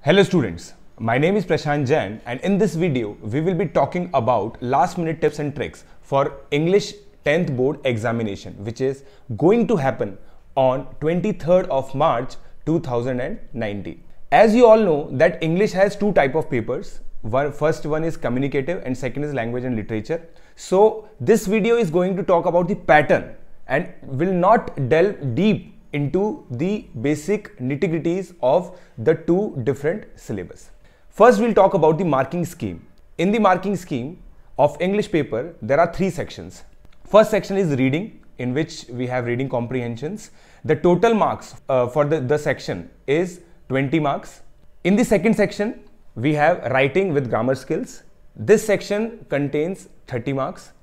Hello students, my name is Prashant Jain and in this video we will be talking about last minute tips and tricks for English 10th board examination which is going to happen on 23rd of March 2019. As you all know that English has two type of papers. First one is communicative and second is language and literature. So this video is going to talk about the pattern and will not delve deep into the basic nitty-gritties of the two different syllabus. First, we'll talk about the marking scheme. In the marking scheme of English paper, there are three sections. First section is reading, in which we have reading comprehensions. The total marks for the section is 20 marks. In the second section, we have writing with grammar skills. This section contains 30 marks.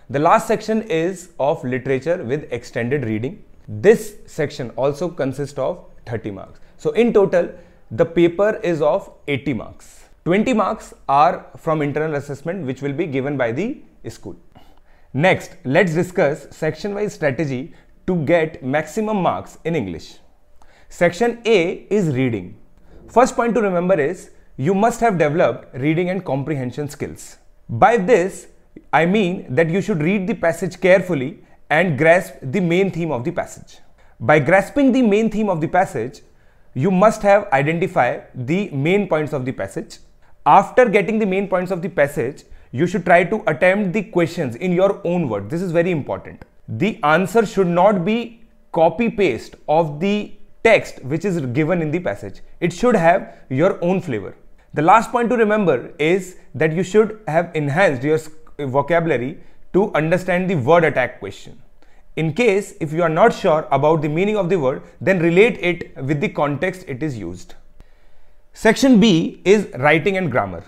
The last section is of literature with extended reading. This section also consists of 30 marks. So in total, the paper is of 80 marks. 20 marks are from internal assessment which will be given by the school. Next, let's discuss section-wise strategy to get maximum marks in English. Section A is reading. First point to remember is you must have developed reading and comprehension skills. By this, I mean that you should read the passage carefully and grasp the main theme of the passage. By grasping the main theme of the passage, you must have identified the main points of the passage. After getting the main points of the passage, you should try to attempt the questions in your own words. This is very important. The answer should not be copy-paste of the text which is given in the passage. It should have your own flavor. The last point to remember is that you should have enhanced your vocabulary to understand the word attack question. In case if you are not sure about the meaning of the word, then relate it with the context it is used. Section B is writing and grammar.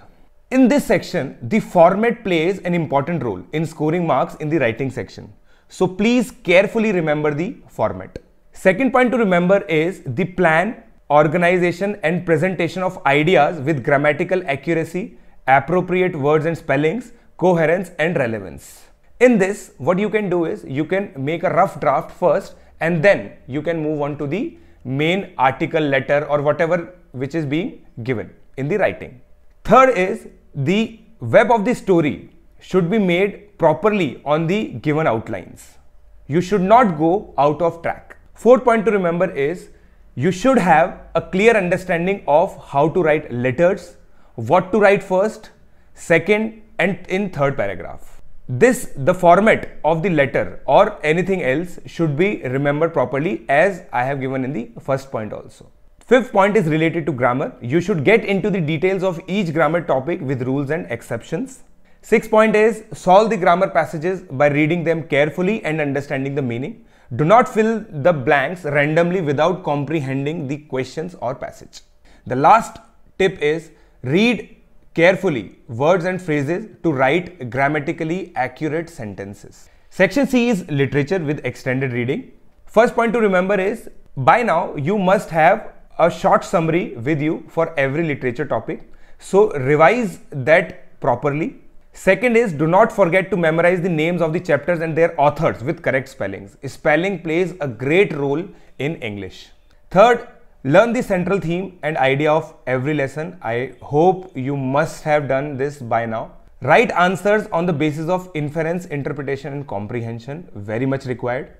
In this section, the format plays an important role in scoring marks in the writing section. So please carefully remember the format. Second point to remember is the plan, organization and presentation of ideas with grammatical accuracy, appropriate words and spellings, coherence and relevance. In this, what you can do is you can make a rough draft first and then you can move on to the main article, letter or whatever which is being given in the writing. Third is the web of the story should be made properly on the given outlines. You should not go out of track. Fourth point to remember is you should have a clear understanding of how to write letters, what to write first, second and in third paragraph. The format of the letter or anything else should be remembered properly as I have given in the first point also. Fifth point is related to grammar. You should get into the details of each grammar topic with rules and exceptions. Sixth point is solve the grammar passages by reading them carefully and understanding the meaning. Do not fill the blanks randomly without comprehending the questions or passage. The last tip is read carefully words and phrases to write grammatically accurate sentences. Section C is literature with extended reading. First point to remember is by now you must have a short summary with you for every literature topic. So revise that properly. Second is do not forget to memorize the names of the chapters and their authors with correct spellings. Spelling plays a great role in English. Third, learn the central theme and idea of every lesson. I hope you must have done this by now. Write answers on the basis of inference, interpretation and comprehension. Very much required.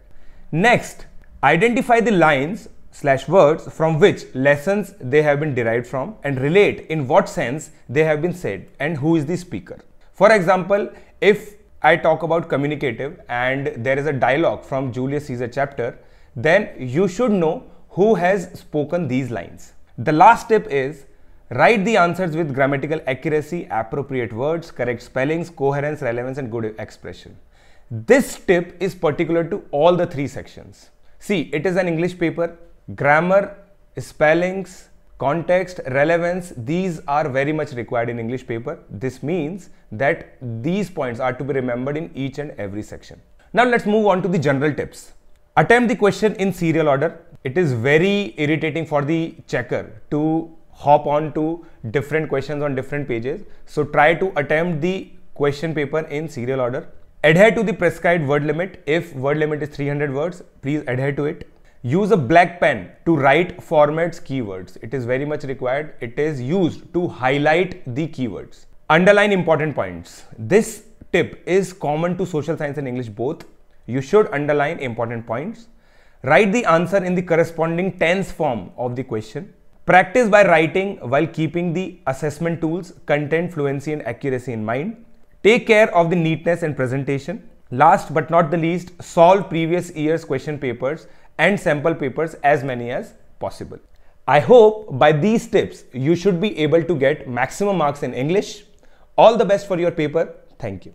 Next, identify the lines/words from which lessons they have been derived from and relate in what sense they have been said and who is the speaker. For example, if I talk about communicative and there is a dialogue from Julius Caesar chapter, then you should know who has spoken these lines. The last tip is write the answers with grammatical accuracy, appropriate words, correct spellings, coherence, relevance and good expression. This tip is particular to all the three sections. See, it is an English paper. Grammar, spellings, context, relevance, these are very much required in English paper. This means that these points are to be remembered in each and every section. Now let's move on to the general tips. Attempt the question in serial order. It is very irritating for the checker to hop on to different questions on different pages. So try to attempt the question paper in serial order. Adhere to the prescribed word limit. If word limit is 300 words, please adhere to it. Use a black pen to write formats keywords. It is very much required. It is used to highlight the keywords. Underline important points. This tip is common to social science and English both. You should underline important points. Write the answer in the corresponding tense form of the question. Practice by writing while keeping the assessment tools, content, fluency and accuracy in mind. Take care of the neatness and presentation. Last but not the least, solve previous year's question papers and sample papers as many as possible. I hope by these tips you should be able to get maximum marks in English. All the best for your paper. Thank you.